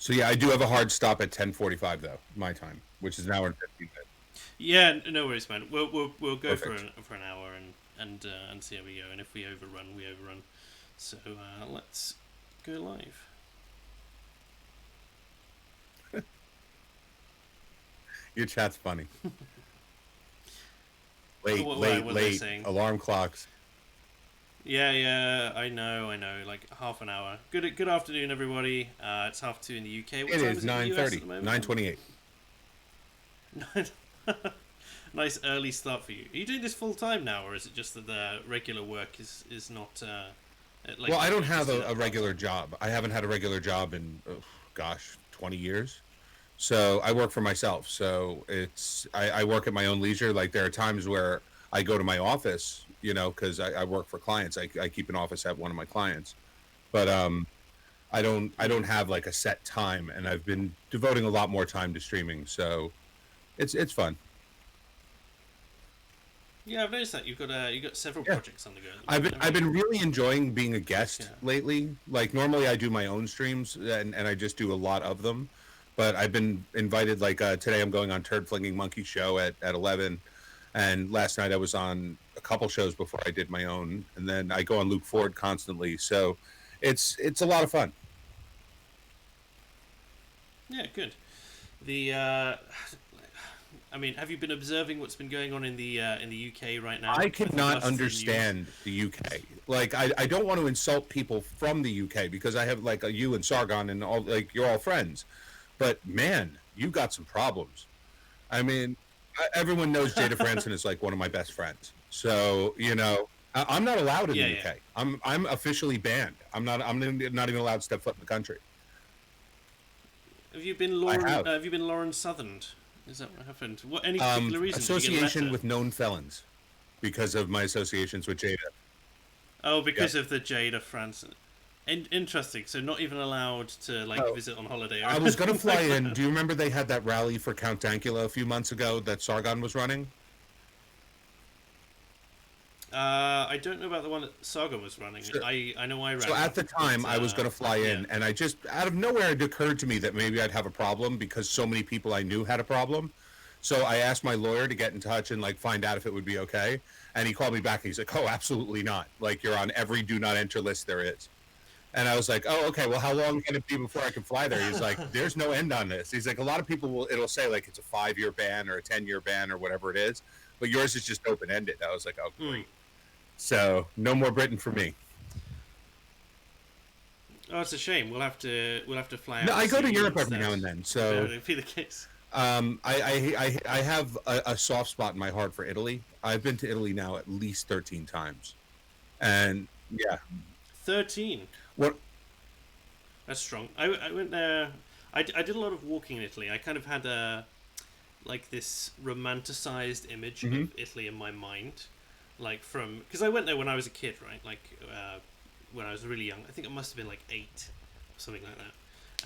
So yeah, I do have a hard stop at 10:45 though, my time, which is an hour and 15 minutes. Yeah, no worries, man. We'll go Perfect. for an hour and see how we go. And if we overrun, we overrun. So let's go live. Your chat's funny. Oh, Late, late, what are they late. saying? Alarm clocks. Yeah, I know. Like half an hour. Good afternoon, everybody. It's 2:30 in the UK. What It time is is it in the US at 9:30, the moment, 9:28. man? Nice early start for you. Are you doing this full time now, or is it just that the regular work is not like Well, I don't you have just do a that part regular time? job. I haven't had a regular job in, gosh, 20 years. So I work for myself. So I work at my own leisure. Like there are times where I go to my office, because I work for clients. I keep an office at one of my clients. But I don't Mm. have like a set time, and I've been devoting a lot more time to streaming. So it's fun. Yeah, I've noticed that you've got several Yeah. projects on the go at the I've moment, been haven't I've you? been really enjoying being a Yeah. guest lately. Like normally I do my own streams and I just do a lot of them. But I've been invited like today I'm going on Turd Flinging Monkey show at 11, and last night I was on a couple shows before I did my own, and then I go on Luke Ford constantly. So it's a lot of fun. Yeah, good. The I mean, have you been observing what's been going on in the UK right now I with cannot regards to the news? understand the UK. Like I don't want to insult people from the UK because I have like you and Sargon and all, like you're all friends. But man, you got some problems. I mean, everyone knows Jada Franson is like one of my best friends. So I'm not allowed in the Yeah, yeah. UK. I'm officially banned. I'm not even allowed to step foot in the country. I have Have you been Lauren Southerned? Is that what happened? What any particular reason? Did you get a association letter? with known felons because of my associations with Jada. Oh, Yep. because of the Jada Franson. Interesting. So not even allowed to like Oh, visit on holiday or I was gonna anything fly like in. that. Do you remember they had that rally for Count Dankula a few months ago that Sargon was running? I don't know about the one that Saga was running. So, I know I so ran at it, the but time, I was gonna fly yeah. in, and I just out of nowhere it occurred to me that maybe I'd have a problem because so many people I knew had a problem. So I asked my lawyer to get in touch and like find out if it would be okay. And he called me back and he's like, "Oh, absolutely not. Like you're on every do not enter list there is." And I was like, "Oh, okay. Well, how long can it be before I can fly there?" He's like, "There's no end on this." He's like, "A lot of people it'll say like it's a 5-year ban or a 10-year ban or whatever it is, but yours is just open ended." I was like, "Oh, Hmm. great." So no more Britain for me. Oh, it's a shame. We'll have to fly No, out to I go see to you Europe every instead. now and then. If that So would be the case. I have a soft spot in my heart for Italy. I've been to Italy now at least 13 times, and yeah, 13. what? That's strong. I went there. I did a lot of walking in Italy. I kind of had a like this romanticized image Hmm. of Italy in my mind, like from because I went there when I was a kid, right? Like when I was really young. I think it must have been like 8, or something like that.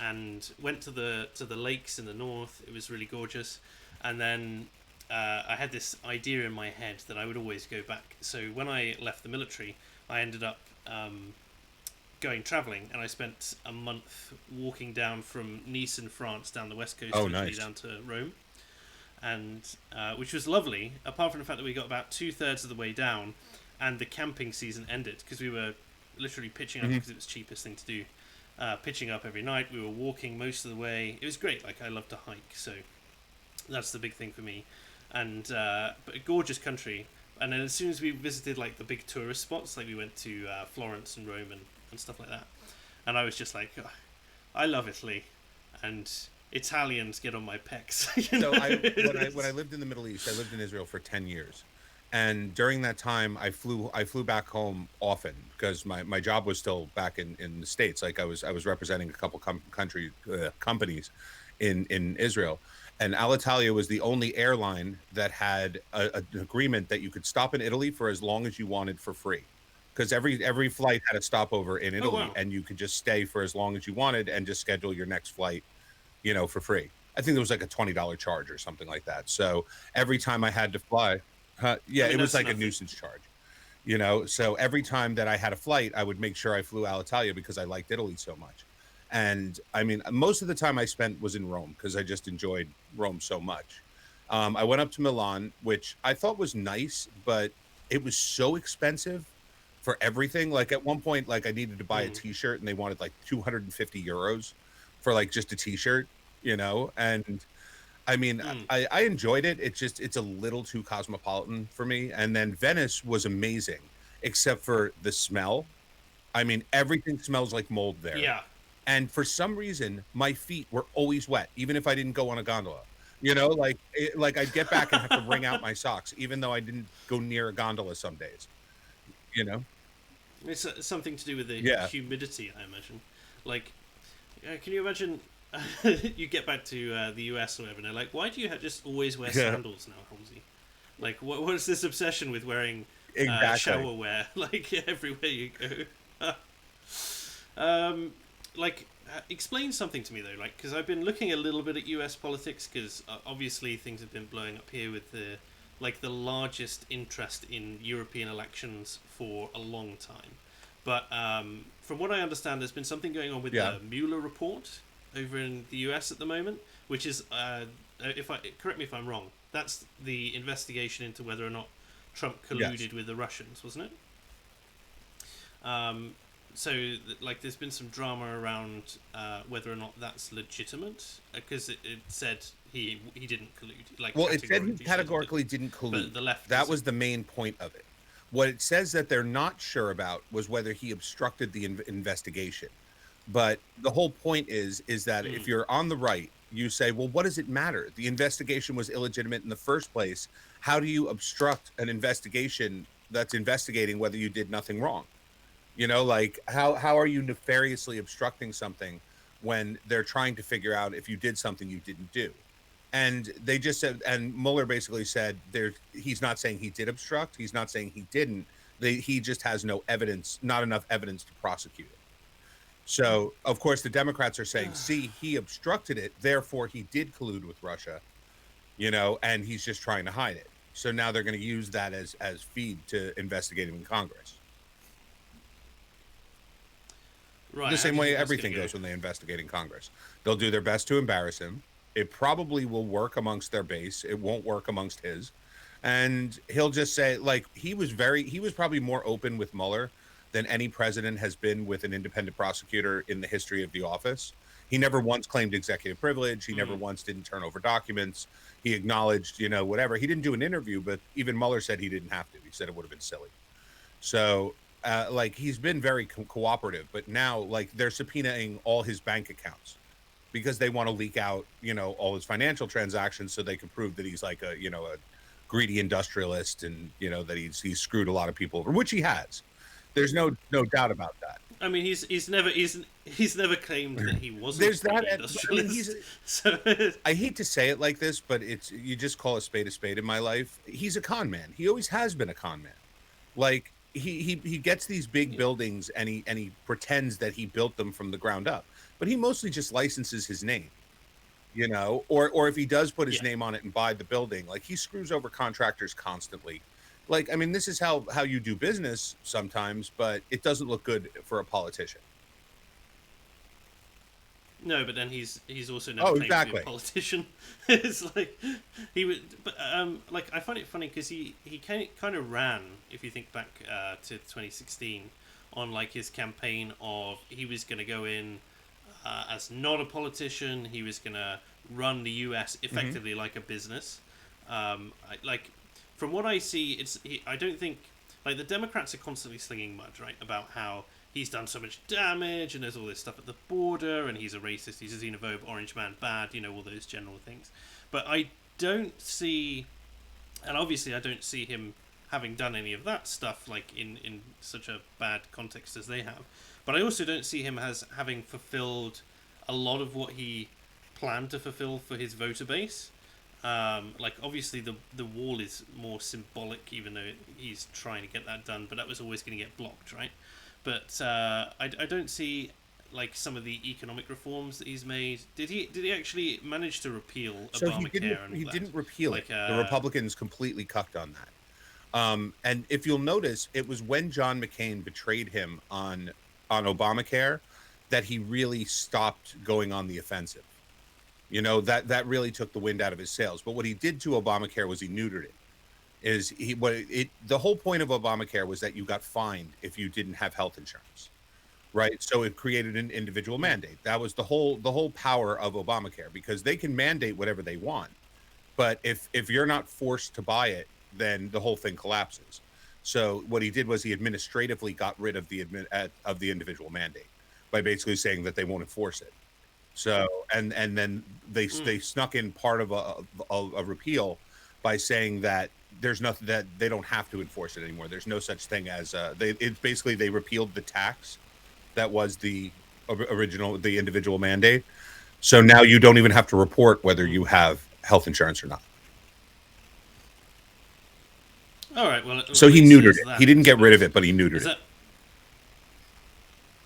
And went to the lakes in the north. It was really gorgeous. And then I had this idea in my head that I would always go back. So when I left the military, I ended up going traveling, and I spent a month walking down from Nice in France down the west coast Oh, of Italy nice. down to Rome, and which was lovely. Apart from the fact that we got about 2/3 of the way down, and the camping season ended because we were literally pitching up Hmm. because it was the cheapest thing to do. Pitching up every night, we were walking most of the way. It was great. Like I love to hike, so that's the big thing for me. And but a gorgeous country. And then as soon as we visited like the big tourist spots, like we went to Florence and Rome and stuff like that, and I was just like, "Oh, I love Italy, and Italians get on my pecs." So I when I It's- lived in the Middle East, I lived in Israel for 10 years. And during that time I flew back home often because my job was still back in the States. Like I was representing a couple companies in Israel. And Alitalia was the only airline that had an agreement that you could stop in Italy for as long as you wanted for free. Because every flight had a stopover in oh Italy, wow. and you could just stay for as long as you wanted and just schedule your next flight, for free. I think there was like a $20 charge or something like that. So every time I had to fly, I yeah, mean it was that's like a nothing. nuisance charge. So every time that I had a flight, I would make sure I flew Alitalia because I liked Italy so much. And I mean, most of the time I spent was in Rome because I just enjoyed Rome so much. I went up to Milan, which I thought was nice, but it was so expensive for everything. Like at one point, like I needed to buy a Mm, t-shirt and they wanted like 250 euros for like just a t-shirt, you know? And I mean, mm. I enjoyed it. It's a little too cosmopolitan for me. And then Venice was amazing, except for the smell. I mean, everything smells like mold there. Yeah. And for some reason, my feet were always wet, even if I didn't go on a gondola. You know, like I'd get back and have to wring out my socks, even though I didn't go near a gondola some days. You know? It's something to do with the Yeah. humidity, I imagine. Like, can you imagine you get back to the US or whatever, and they're like, why do you just always wear Yeah. sandals now, Halsey? Like, what's this obsession with wearing Exactly. shower wear, like, everywhere you go? um, like, explain something to me, though, like, because I've been looking a little bit at US politics, because obviously things have been blowing up here with the largest interest in European elections for a long time. But from what I understand, there's been something going on with Yeah. the Mueller report over in the US at the moment, which is, if I correct me if I'm wrong, that's the investigation into whether or not Trump Yes. colluded with the Russians, wasn't it? Um, so, like, there's been some drama around whether or not that's legitimate, because it said he didn't collude, like Well, it said he categorically said he didn't. categorically didn't But collude. the left That doesn't. was the main point of it. What it says that they're not sure about was whether he obstructed the investigation. But the whole point is that if Mm, you're on the right, you say, well, what does it matter? The investigation was illegitimate in the first place. How do you obstruct an investigation that's investigating whether you did nothing wrong? You know, like how are you nefariously obstructing something when they're trying to figure out if you did something you didn't do? And they just said, and Mueller basically said there he's not saying he did obstruct, he's not saying he didn't. He just has no evidence, not enough evidence to prosecute it. So, of course, the Democrats are saying, see, he obstructed it, therefore he did collude with Russia, you know, and he's just trying to hide it. So now they're going to use that as feed to investigate him in Congress. right. The How same do you way think that's going everything to go? goes when they investigate in Congress. They'll do their best to embarrass him. It probably will work amongst their base. It won't work amongst his. And he'll just say, like, he was probably more open with Mueller than any president has been with an independent prosecutor in the history of the office. He never once claimed executive privilege. He never Mm, once didn't turn over documents. He acknowledged, you know, whatever. He didn't do an interview, but even Mueller said he didn't have to. He said it would have been silly. So, like, he's been very cooperative, but now, like, they're subpoenaing all his bank accounts because they want to leak out, you know, all his financial transactions so they can prove that he's like a, you know, a greedy industrialist and, you know, that he's screwed a lot of people over, which he has. There's no doubt about that. I mean, he's never claimed that he wasn't There's a that. greedy I mean, he's. industrialist. So I hate to say it like this, but it's you just call a spade in my life. He's a con man. He always has been a con man. Like he gets these big yeah, buildings and he pretends that he built them from the ground up, but he mostly just licenses his name, you know, or if he does put his yeah. name on it and buy the building, like he screws over contractors constantly. Like, I mean, this is how you do business sometimes, but it doesn't look good for a politician. No, but then he's also never Oh, claimed to be a exactly. politician. It's like he would, but like I find it funny because he kind of ran, if you think back to 2016, on like his campaign of he was going to go in as not a politician. He was going to run the U.S. Hmm. effectively like a business. Like from what I see, I don't think like the Democrats are constantly slinging mud, right, about how he's done so much damage and there's all this stuff at the border and he's a racist, he's a xenophobe, orange man bad, you know, all those general things. But I don't see, and obviously I don't see him having done any of that stuff like in such a bad context as they have. But I also don't see him as having fulfilled a lot of what he planned to fulfill for his voter base. Like obviously the wall is more symbolic, even though he's trying to get that done, but that was always going to get blocked, right? But I don't see like some of the economic reforms that he's made. Did he actually manage to repeal So Obamacare and all he that? didn't repeal it. Like The Republicans completely cucked on that. And if you'll notice, it was when John McCain betrayed him on Obamacare that he really stopped going on the offensive. That really took the wind out of his sails. But what he did to Obamacare was he neutered it. Is he what it The whole point of Obamacare was that you got fined if you didn't have health insurance, right? So it created an individual mandate. That was the whole power of Obamacare, because they can mandate whatever they want, but if you're not forced to buy it, then the whole thing collapses. So what he did was he administratively got rid of the individual mandate by basically saying that they won't enforce it. So and then they snuck in part of a repeal by saying that there's nothing, that they don't have to enforce it anymore. There's no such thing as it's basically they repealed the tax that was the individual mandate. So now you don't even have to report whether you have health insurance or not. All right. Well, So at he least neutered there's it. that, He didn't I get rid of suppose. it, but he neutered Is it.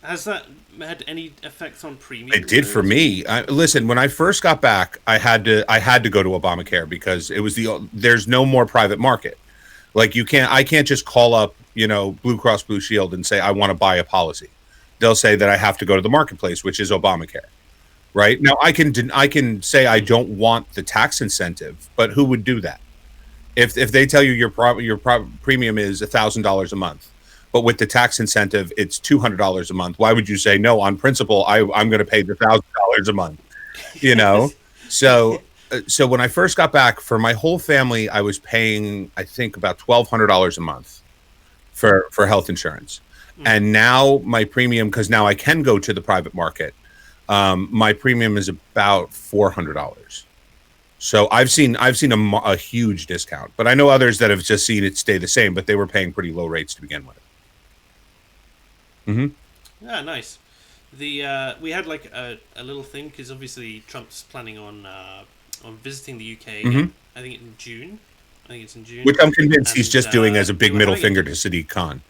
that Has that had any effects on It premiums did though for as well? me. Listen, when I first got back, I had to go to Obamacare because it was there's no more private market. Like I can't just call up, Blue Cross Blue Shield and say I want to buy a policy. They'll say that I have to go to the marketplace, which is Obamacare. Right? Now I can say I don't want the tax incentive, but who would do that? If they tell you your premium is $1,000 a month, but with the tax incentive it's $200 a month, why would you say no? On principle, I'm going to pay the $1,000 a month. You know, so so when I first got back, for my whole family, I was paying, I think, about $1,200 a month for health insurance, Mm. and now my premium, because now I can go to the private market, my premium is about $400. So I've seen a huge discount, but I know others that have just seen it stay the same, but they were paying pretty low rates to begin with. Hmm. Yeah, nice. The We had like a little thing because obviously Trump's planning on visiting the UK Hmm. again. I think in June. I think it's in June, Which I'm convinced he's and just doing as a they big were middle having a finger to Sadiq Khan.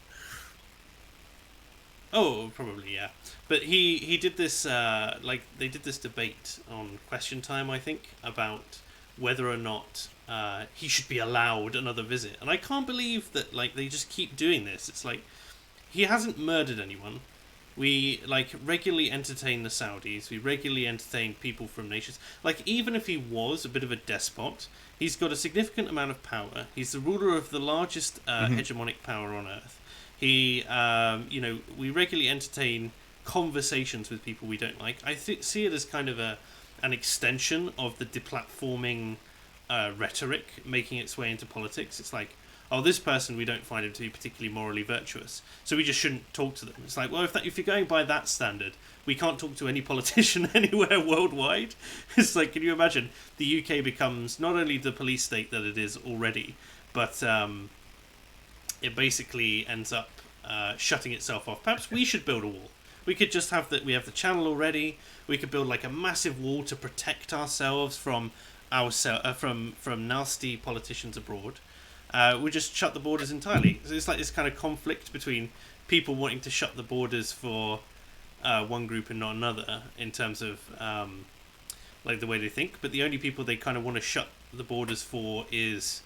oh, probably yeah. But he did this like they did this debate on Question Time, I think, about whether or not he should be allowed another visit. And I can't believe that like they just keep doing this. It's like he hasn't murdered anyone. We like regularly entertain the Saudis. We regularly entertain people from nations. Like even if he was a bit of a despot, he's got a significant amount of power. He's the ruler of the largest Hmm. hegemonic power on earth. We regularly entertain conversations with people we don't like. See it as kind of an extension of the deplatforming rhetoric making its way into politics. It's like, oh, this person we don't find him to be particularly morally virtuous, so we just shouldn't talk to them. It's like, well, if you're going by that standard, we can't talk to any politician anywhere worldwide. It's like, can you imagine the UK becomes not only the police state that it is already, but it basically ends up shutting itself off. Perhaps we should build a wall. We could just have that. We have the channel already. We could build like a massive wall to protect ourselves from from nasty politicians abroad. We just shut the borders entirely. So it's like this kind of conflict between people wanting to shut the borders for one group and not another in terms of like the way they think. But the only people they kind of want to shut the borders for is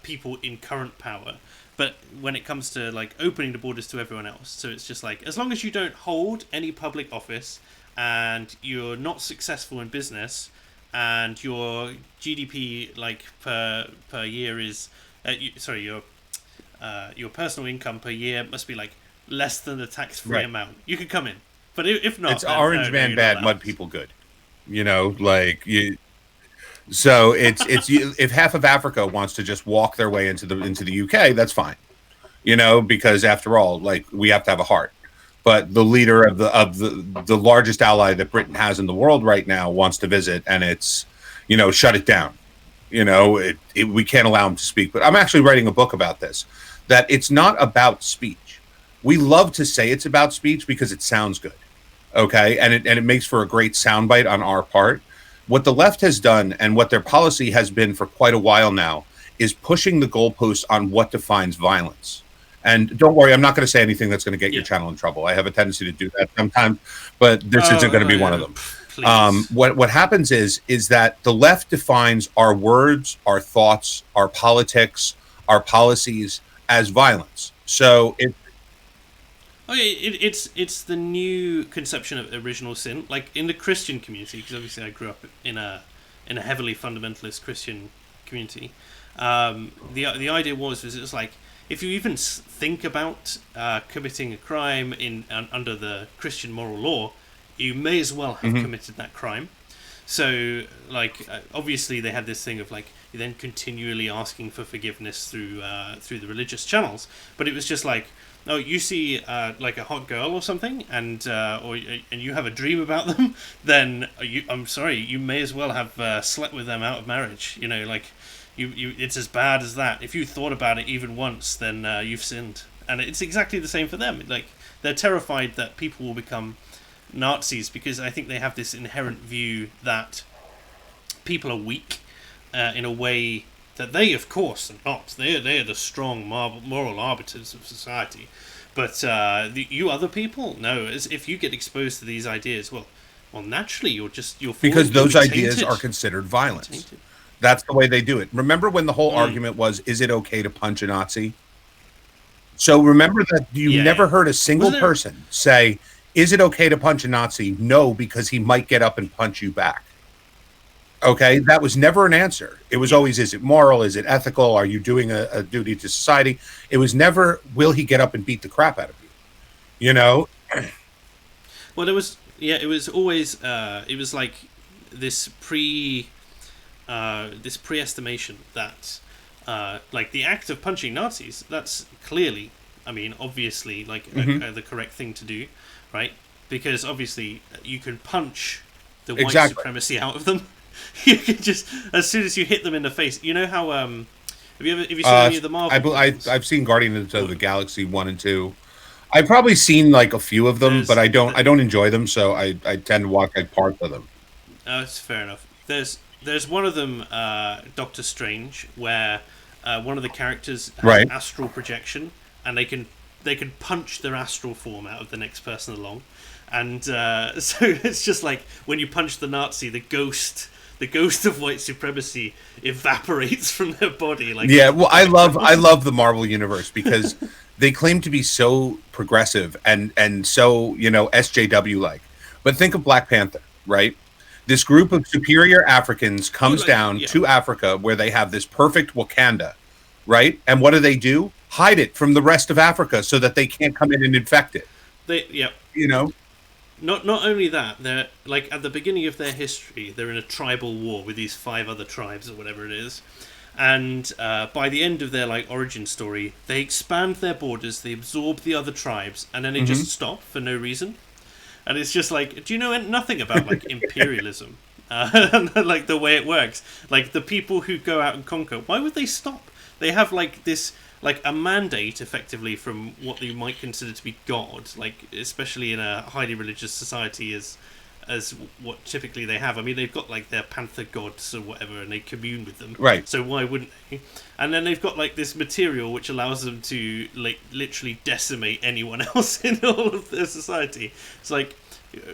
people in current power. But when it comes to like opening the borders to everyone else, so it's just like, as long as you don't hold any public office and you're not successful in business and your GDP like per year is your personal income per year must be like less than the tax free Right. amount, you can come in. But if not, It's then orange no, man you're not bad, allowed. mud people good. Like you. So if half of Africa wants to just walk their way into the UK, that's fine. Because after all, like, we have to have a heart. But the leader of the largest ally that Britain has in the world right now wants to visit, and it's, shut it down. We can't allow him to speak. But I'm actually writing a book about this. That it's not about speech. We love to say it's about speech because it sounds good, okay, and it makes for a great soundbite on our part. What the left has done, and what their policy has been for quite a while now, is pushing the goalposts on what defines violence. And don't worry, I'm not going to say anything that's going to get your Yeah. channel in trouble. I have a tendency to do that sometimes, but this isn't going to be one of them. Please. What happens is that the left defines our words, our thoughts, our politics, our policies as violence. So Oh yeah, it's the new conception of original sin. Like in the Christian community, because obviously I grew up in a heavily fundamentalist Christian community. The idea was it was like if you even think about committing a crime under the Christian moral law, you may as well have committed that crime. So like obviously they had this thing of like you then continually asking for forgiveness through the religious channels, but it was just like oh, you see like a hot girl or something, and you have a dream about them, then I'm sorry, you may as well have slept with them out of marriage. You know, like it's as bad as that. If you thought about it even once, then you've sinned, and it's exactly the same for them. Like they're terrified that people will become Nazis because I think they have this inherent view that people are weak in a way that they, of course, are not. They are the strong moral arbiters of society. But you other people, no. As if you get exposed to these ideas, well, naturally you're because those ideas are considered violence. That's the way they do it. Remember when the whole argument was, is it okay to punch a Nazi? So remember that you never heard a single person say, is it okay to punch a Nazi? No, because he might get up and punch you back. Okay, that was never an answer. It was always, is it moral? Is it ethical? Are you doing a duty to society? It was never, will he get up and beat the crap out of you? You know? Well, it was always, it was like this pre-estimation that, like the act of punching Nazis, that's clearly, I mean, obviously, like the correct thing to do, right? Because obviously you can punch the white supremacy out of them. You can just, as soon as you hit them in the face, you know how have you seen any of the Marvel I've seen Guardians of the Galaxy 1 and 2. I've probably seen like a few of them, but I don't enjoy them, so I tend to watch like parts of them. That's fair enough. There's one of them, Doctor Strange, where one of the characters has astral projection, and they can punch their astral form out of the next person along, and so it's just like when you punch the Nazi, the ghost of white supremacy evaporates from their body. Like well, I love the Marvel universe because they claim to be so progressive and so SJW like. But think of Black Panther, right? This group of superior Africans comes down to Africa where they have this perfect Wakanda, right? And what do? Hide it from the rest of Africa so that they can't come in and infect it. Not only that, they're like at the beginning of their history, they're in a tribal war with these 5 other tribes or whatever it is, and by the end of their like origin story, they expand their borders, they absorb the other tribes, and then they just stop for no reason. And it's just like, do you know nothing about like imperialism, like the way it works? Like the people who go out and conquer, why would they stop? They have like this. Like a mandate, effectively, from what you might consider to be God, like especially in a highly religious society, as what typically they have. I mean, they've got like their panther gods or whatever, and they commune with them. Right. So why wouldn't they? And then they've got like this material which allows them to like literally decimate anyone else in all of their society. It's like,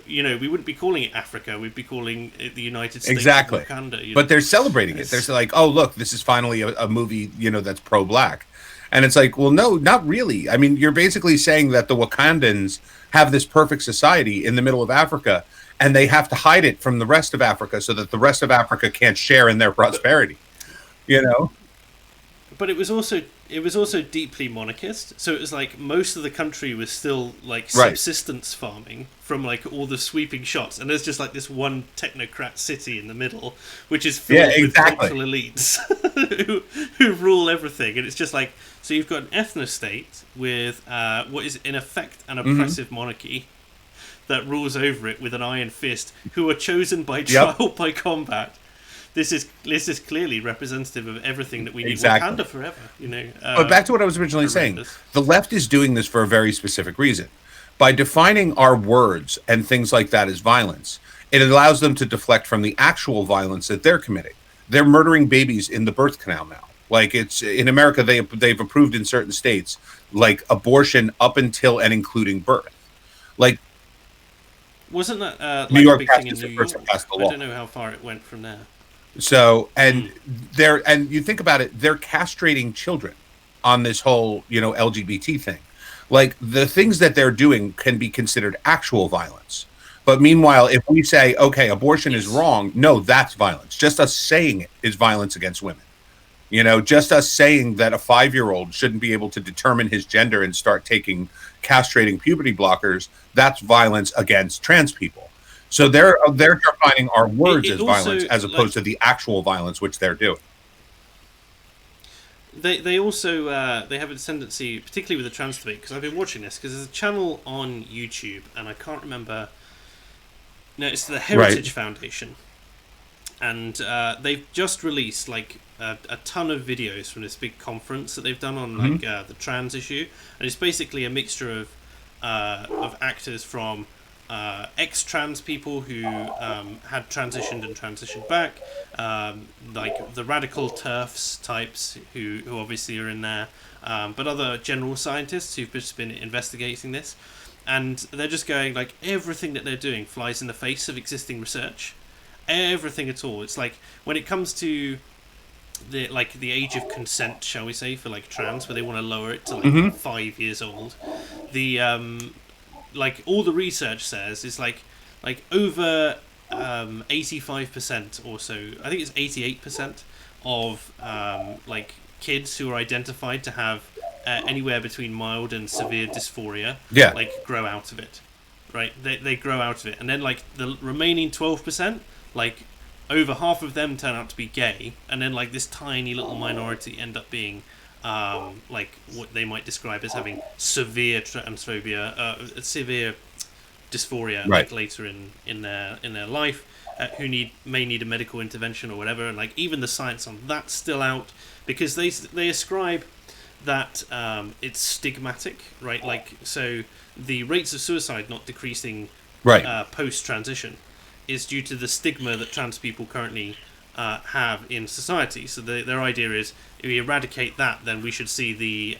we wouldn't be calling it Africa. We'd be calling it the United States. Exactly. Of Wakanda, But they're celebrating it. They're like, oh look, this is finally a movie, that's pro-black. And it's like, well, no, not really. I mean, you're basically saying that the Wakandans have this perfect society in the middle of Africa, and they have to hide it from the rest of Africa so that the rest of Africa can't share in their prosperity. But it was also deeply monarchist. So it was like most of the country was still like subsistence farming from like all the sweeping shots, and there's just like this one technocrat city in the middle, which is filled with cultural elites who rule everything. And it's just like, so you've got an ethno-state with what is in effect an oppressive monarchy that rules over it with an iron fist, who are chosen by trial by combat. This is clearly representative of everything that we need. Wakanda forever, But back to what I was originally saying, the left is doing this for a very specific reason. By defining our words and things like that as violence, it allows them to deflect from the actual violence that they're committing. They're murdering babies in the birth canal now. Like it's in America, they've approved in certain states like abortion up until and including birth. Like, wasn't that like New York a big thing in New York? Passed the law. I don't know how far it went from there. So, and you think about it, they're castrating children on this whole, LGBT thing. Like the things that they're doing can be considered actual violence. But meanwhile, if we say, okay, abortion is Yes. wrong, no, that's violence. Just us saying it is violence against women. Just us saying that a 5-year-old shouldn't be able to determine his gender and start taking castrating puberty blockers, that's violence against trans people. So they're defining our words It as violence also as like opposed to the actual violence which they're doing. they also they have a tendency, particularly with the trans debate, because I've been watching this because there's a channel on YouTube and I can't remember. No, it's the Right. Heritage Foundation, and they've just released like a ton of videos from this big conference that they've done on Mm-hmm. like the trans issue, and it's basically a mixture of actors from ex-trans people who had transitioned and transitioned back, like the radical turfs types who obviously are in there, but other general scientists who've just been investigating this, and they're just going like everything that they're doing flies in the face of existing research, everything at all. It's like when it comes to the age of consent, shall we say, for like trans, where they want to lower it to like Mm-hmm. 5 years old. The like all the research says is like over 85% or so. I think it's 88% of like kids who are identified to have anywhere between mild and severe dysphoria, Yeah. like grow out of it, right? They grow out of it, and then like the remaining 12%, like over half of them turn out to be gay, and then like this tiny little minority end up being like what they might describe as having severe transphobia, severe dysphoria, Right. like later in their life, who may need a medical intervention or whatever, and like even the science on that's still out because they ascribe that it's stigmatic, right? Like so the rates of suicide not decreasing Right. post transition is due to the stigma that trans people currently have in society. So their idea is if we eradicate that, then we should see the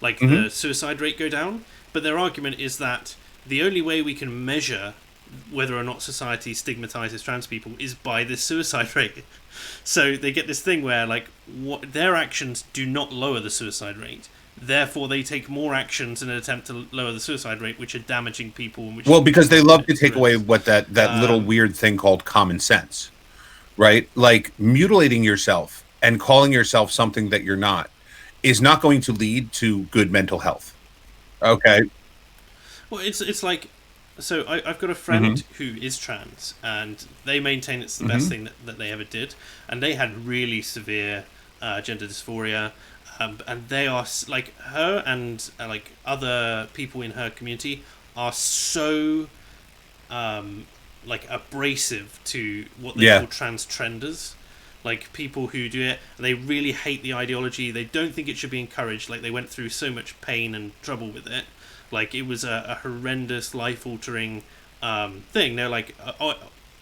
Mm-hmm. the suicide rate go down. But their argument is that the only way we can measure whether or not society stigmatizes trans people is by this suicide rate. So they get this thing where like what their actions do not lower the suicide rate. Therefore, they take more actions in an attempt to lower the suicide rate, which are damaging people. And which Well, because they love to take away horrendous. what that little Um, weird thing called common sense, right? Like mutilating yourself and calling yourself something that you're not is not going to lead to good mental health. Okay. well, it's like so I've got a Mm-hmm. friend who is trans, and they maintain it's the Mm-hmm. best thing that they ever did, and they had really severe gender dysphoria, and they are like her and like other people in her community are so like abrasive to what they Yeah. call trans trenders, like people who do it. They really hate the ideology. They don't think it should be encouraged. Like they went through so much pain and trouble with it. Like it was a horrendous, life altering thing. They're like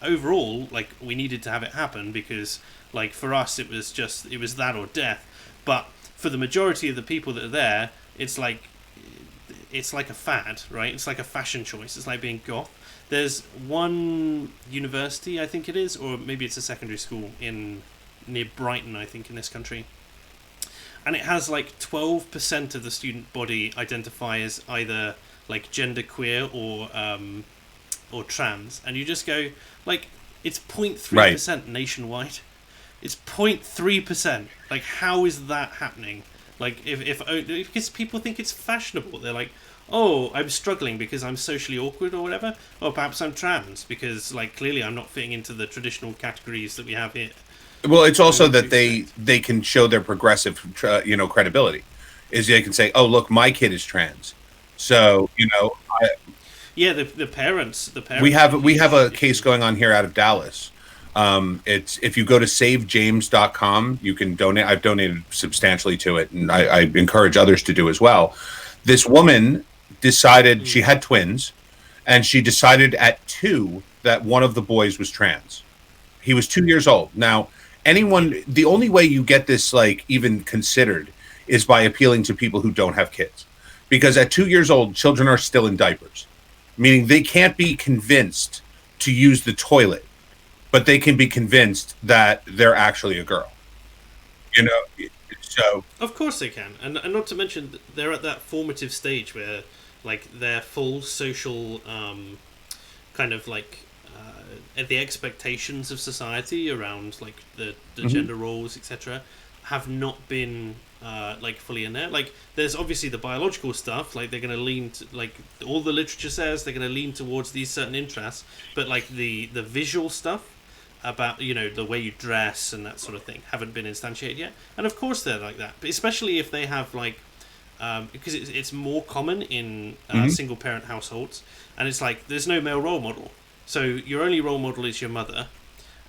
overall, like we needed to have it happen because like for us it was that or death. But for the majority of the people that are there, it's like a fad, right? It's like a fashion choice. It's like being goth. There's one university, I think it is, or maybe it's a secondary school in near Brighton, I think, in this country, and it has like 12% of the student body identify as either like genderqueer or trans, and you just go like it's 0.3% Right. nationwide. It's 0.3%. Like, how is that happening? Like, if because people think it's fashionable, they're like, oh, I'm struggling because I'm socially awkward or whatever. Or perhaps I'm trans because, like, clearly I'm not fitting into the traditional categories that we have here. Well, it's What also would you that they expect? they can show their progressive, credibility. Is they can say, "Oh, look, my kid is trans," so Yeah, the we parents are have a we have huge a case issue. going on here out of Dallas. It's if you go to savejames.com, you can donate. I've donated substantially to it, and I encourage others to do as well. This woman decided Mm. she had twins, and she decided at 2 that one of the boys was trans. He was 2 years old. Now, Yeah. the only way you get this like even considered is by appealing to people who don't have kids, because at 2 years old, children are still in diapers, meaning they can't be convinced to use the toilet, but they can be convinced that they're actually a girl. You know, So, Of course they can, and not to mention they're at that formative stage where like their full social kind of like the expectations of society around like the mhm, gender roles, etc., have not been like fully in there. Like there's obviously the biological stuff, like they're going to lean to, like all the literature says they're going to lean towards these certain interests, but like the visual stuff about the way you dress and that sort of thing haven't been instantiated yet. And of course they're like that, but especially if they have like because it's more common in mhm, single parent households, and it's like there's no male role model, so your only role model is your mother.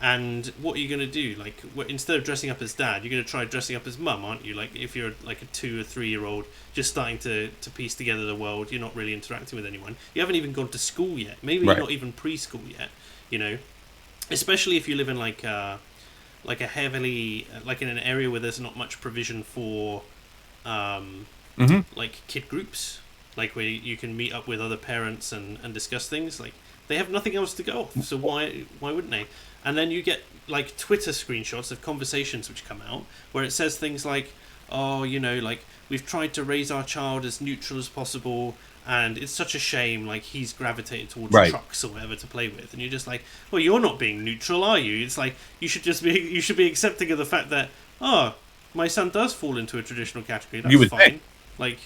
And what are you going to do? Like, instead of dressing up as dad, you're going to try dressing up as mum, aren't you? Like, if you're like a 2 or 3 year old just starting to piece together the world, you're not really interacting with anyone. You haven't even gone to school yet. Maybe you're right, not even preschool yet. You know, especially if you live in like a heavily like in an area where there's not much provision for um, mhm, like kid groups, like where you can meet up with other parents and discuss things. Like they have nothing else to go off, so why wouldn't they? And then you get like Twitter screenshots of conversations which come out where it says things like, "Oh, like we've tried to raise our child as neutral as possible, and it's such a shame. Like he's gravitated towards right. trucks or whatever to play with." And you're just like, "Well, you're not being neutral, are you?" It's like you should be accepting of the fact that oh, my son does fall into a traditional category. You That's would think. fine. Like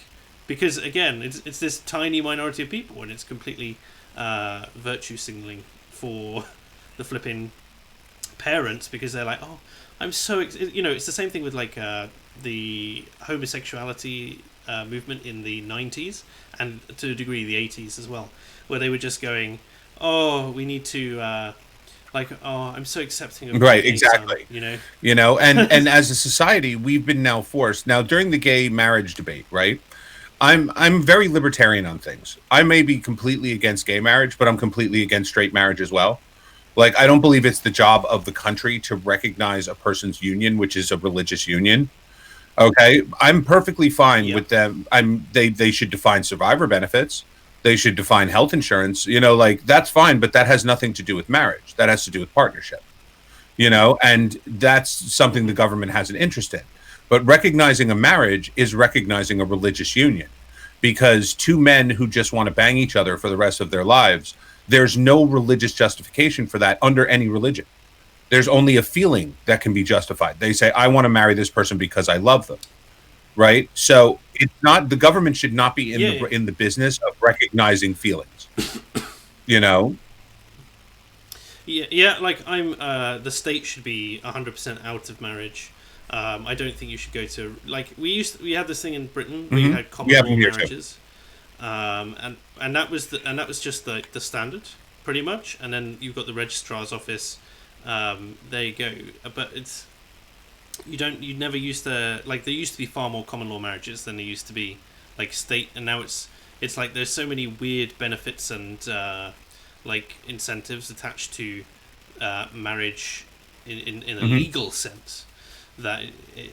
because again, it's this tiny minority of people, and it's completely virtue signaling for the flipping parents because they're like, oh, I'm so it's the same thing with like the homosexuality movement in the 90s and to a degree the 80s as well, where they were just going, oh, we need to like, oh, I'm so accepting of my Right, gay son, exactly. And as a society, we've been now forced. Now, during the gay marriage debate, right? I'm very libertarian on things. I may be completely against gay marriage, but I'm completely against straight marriage as well. Like, I don't believe it's the job of the country to recognize a person's union, which is a religious union. Okay, I'm perfectly fine Yeah. with them. They should define survivor benefits. They should define health insurance. Like that's fine, but that has nothing to do with marriage. That has to do with partnership. And that's something the Hmm. government has an interest in. But recognizing a marriage is recognizing a religious union because two men who just want to bang each other for the rest of their lives, there's no religious justification for that under any religion. There's only a feeling that can be justified. They say, I want to marry this person because I love them. Right. So it's not, the government should not be Yeah, yeah. in the business of recognizing feelings, you know? Yeah, yeah. Like I'm, the state should be 100% out of marriage. I don't think you should go to like we had this thing in Britain where you Hmm. had We common have law them here too. marriages, and that was just the standard pretty much. And then you've got the registrar's office. There you go. But it's you never used to like there used to be far more common law marriages than there used to be like state, and now it's like there's so many weird benefits and like incentives attached to marriage in a Hmm. legal sense that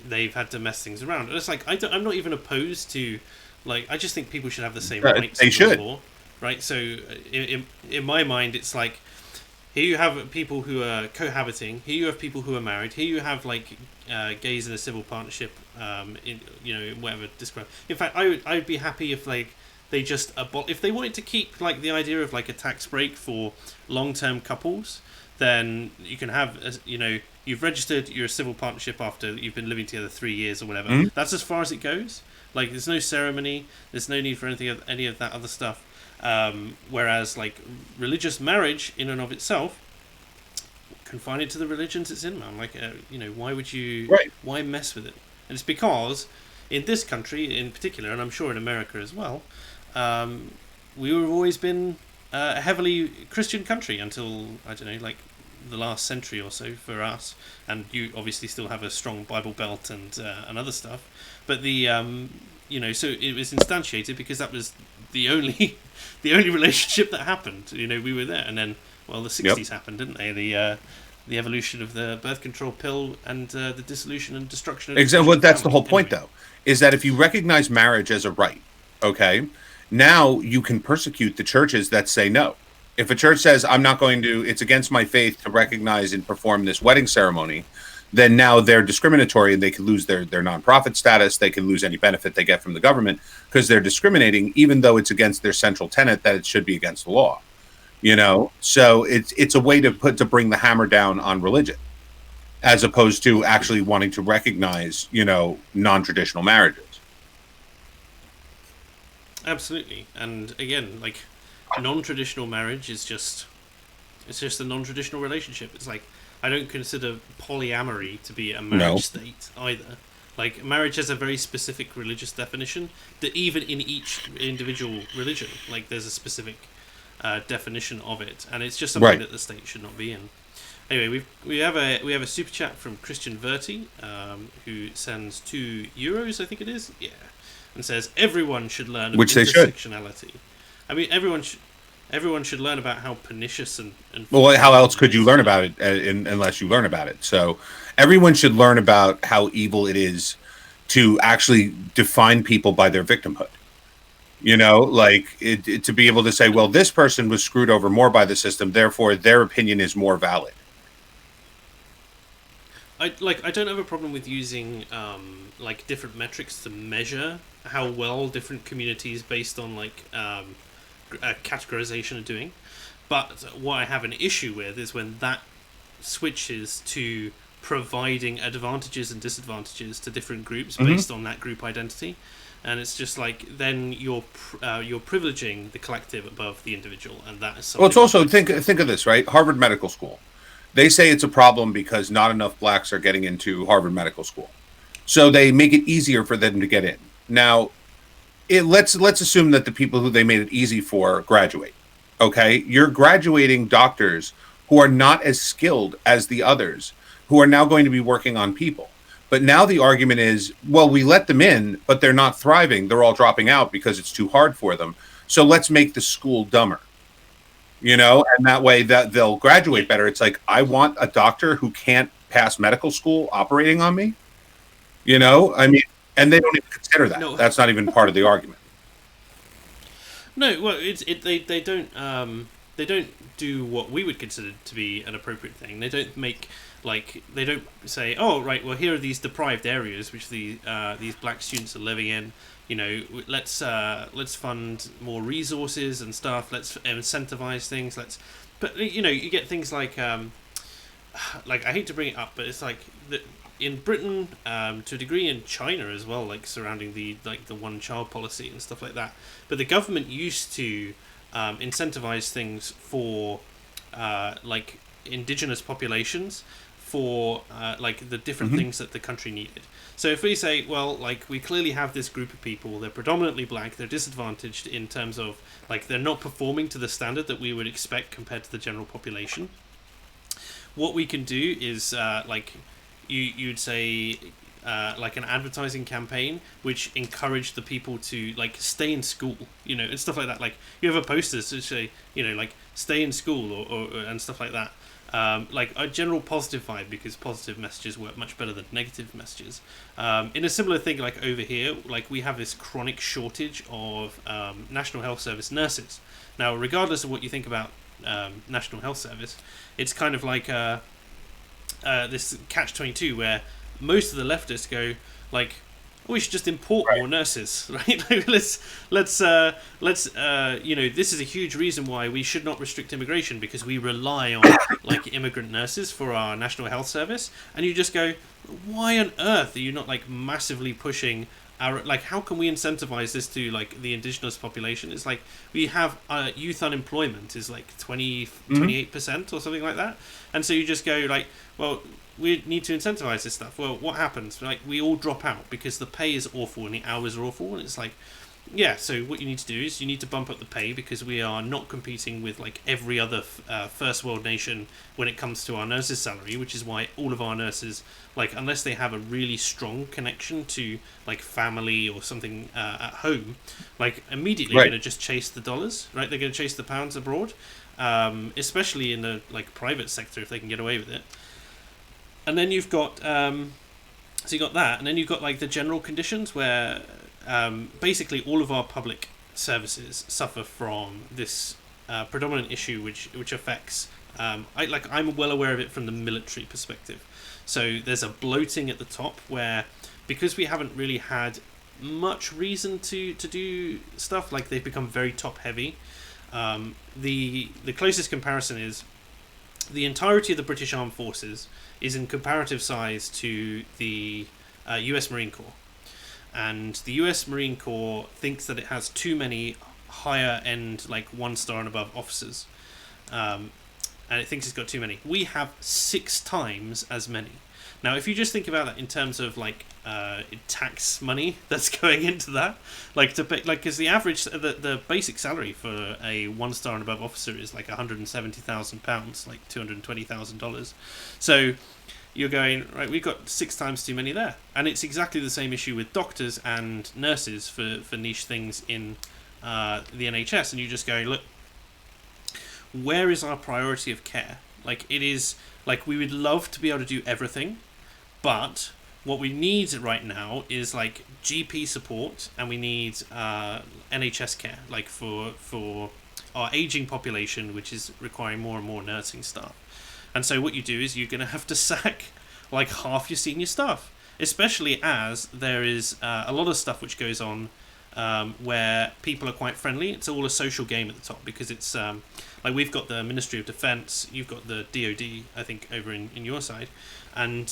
they've had to mess things around. And it's like I'm not even opposed to like I just think people should have the same rights They under the should. law, right? So in my mind, it's like here you have people who are cohabiting. Here you have people who are married. Here you have like gays in a civil partnership. In whatever describe. In fact, I would be happy if like they just if they wanted to keep like the idea of like a tax break for long term couples, then you can have you've registered your civil partnership after you've been living together 3 years or whatever. Mhm. That's as far as it goes. Like there's no ceremony. There's no need for any of that other stuff. Whereas like religious marriage in and of itself, confine it to the religions it's in, man. Like why would you Right. why mess with it? And it's because in this country in particular, and I'm sure in America as well, um, we've always been a heavily Christian country until I don't know, like the last century or so for us. And you obviously still have a strong Bible belt and other stuff, but so it was instantiated because that was the only the only relationship that happened. We were there, and then well, the Yep. '60s happened, didn't they? The evolution of the birth control pill and the dissolution and destruction of Exactly. traditional Well, that's the family. whole point, Anyway, though, is that if you recognize marriage as a right, okay, now you can persecute the churches that say no. If a church says, I'm not going to, it's against my faith to recognize and perform this wedding ceremony, then now they're discriminatory and they could lose their nonprofit status. They can lose any benefit they get from the government because they're discriminating, even though it's against their central tenet that it should be against the law. So it's a way to bring the hammer down on religion, as opposed to actually wanting to recognize non-traditional marriages. Absolutely. And again, like, non-traditional marriage is just a non-traditional relationship. It's like, I don't consider polyamory to be a marriage state either. Like, marriage has a very specific religious definition that even in each individual religion, like, there's a specific definition of it, and it's just something that the state should not be in. Anyway, we have a super chat from Christian Verti, who sends €2, I think it is, and says everyone should learn about intersectionality. I mean, everyone should learn about how pernicious and well, how else could you learn about it unless you learn about it? So everyone should learn about how evil it is to actually define people by their victimhood. Like to be able to say, well, this person was screwed over more by the system, therefore their opinion is more valid. I don't have a problem with using like different metrics to measure how well different communities based on like categorization are doing, but what I have an issue with is when that switches to providing advantages and disadvantages to different groups based on that group identity. And it's just like, then you're privileging the collective above the individual, and that is something. Well, it's also think of this, right? Harvard Medical School, they say it's a problem because not enough blacks are getting into Harvard Medical School, so they make it easier for them to get in. Now, let's assume that the people who they made it easy for graduate. Okay, you're graduating doctors who are not as skilled as the others, who are now going to be working on people. But now the argument is, well, we let them in, but they're not thriving. They're all dropping out because it's too hard for them. So let's make the school dumber, and that way that they'll graduate better. It's like, I want a doctor who can't pass medical school operating on me, I mean, and they don't even consider that. No. That's not even part of the argument. No, well, they don't do what we would consider to be an appropriate thing. They don't make, like, they don't say, oh, right, well, here are these deprived areas which these black students are living in. Let's fund more resources and stuff. Let's incentivize things. But you get things like I hate to bring it up, but it's like in Britain, to a degree in China as well, like surrounding the one-child policy and stuff like that. But the government used to incentivize things for like indigenous populations for like the different things that the country needed. So if we say, well, like, we clearly have this group of people, they're predominantly black, they're disadvantaged in terms of, like, they're not performing to the standard that we would expect compared to the general population. What we can do is, like, you'd say, like, an advertising campaign which encouraged the people to, like, stay in school, and stuff like that. Like, you have a poster to say, like, stay in school or and stuff like that. Like a general positive vibe, because positive messages work much better than negative messages. In a similar thing, like over here, like we have this chronic shortage of National Health Service nurses. Now, regardless of what you think about National Health Service, it's kind of like this catch-22 where most of the leftists go like, oh, we should just import more nurses, right? Like, let's this is a huge reason why we should not restrict immigration, because we rely on like immigrant nurses for our National Health Service. And you just go, why on earth are you not like massively pushing our, like, how can we incentivize this to like the indigenous population? It's like we have youth unemployment is like 28% or something like that. And so you just go like, well, we need to incentivize this stuff. Well, what happens? Like, we all drop out because the pay is awful and the hours are awful. And it's like, yeah, so what you need to do is you need to bump up the pay, because we are not competing with like every other first world nation when it comes to our nurses' salary, which is why all of our nurses, like, unless they have a really strong connection to like family or something at home, like immediately going to just chase the dollars, right? They're going to chase the pounds abroad, especially in the like private sector if they can get away with it. And then you've got, so you got that, and then you've got like the general conditions where basically all of our public services suffer from this predominant issue, which affects. I'm well aware of it from the military perspective. So there's a bloating at the top where, because we haven't really had much reason to do stuff, like they've become very top heavy. The closest comparison is the entirety of the British Armed Forces is in comparative size to the US Marine Corps. And the US Marine Corps thinks that it has too many higher end, like 1-star and above officers. And it thinks it's got too many. We have 6 times as many. Now, if you just think about that in terms of like tax money that's going into that, like to pay, like, because the average, the basic salary for a 1-star and above officer is like £170,000, like $220,000. So you're going, right, we've got 6 times too many there, and it's exactly the same issue with doctors and nurses for niche things in the NHS, and you just go, look, where is our priority of care? Like, it is like we would love to be able to do everything, but what we need right now is like GP support, and we need NHS care, like for our aging population, which is requiring more and more nursing staff. And so what you do is you're going to have to sack like half your senior staff, especially as there is a lot of stuff which goes on where people are quite friendly. It's all a social game at the top, because it's like we've got the Ministry of Defence, you've got the DoD, I think, over in your side. And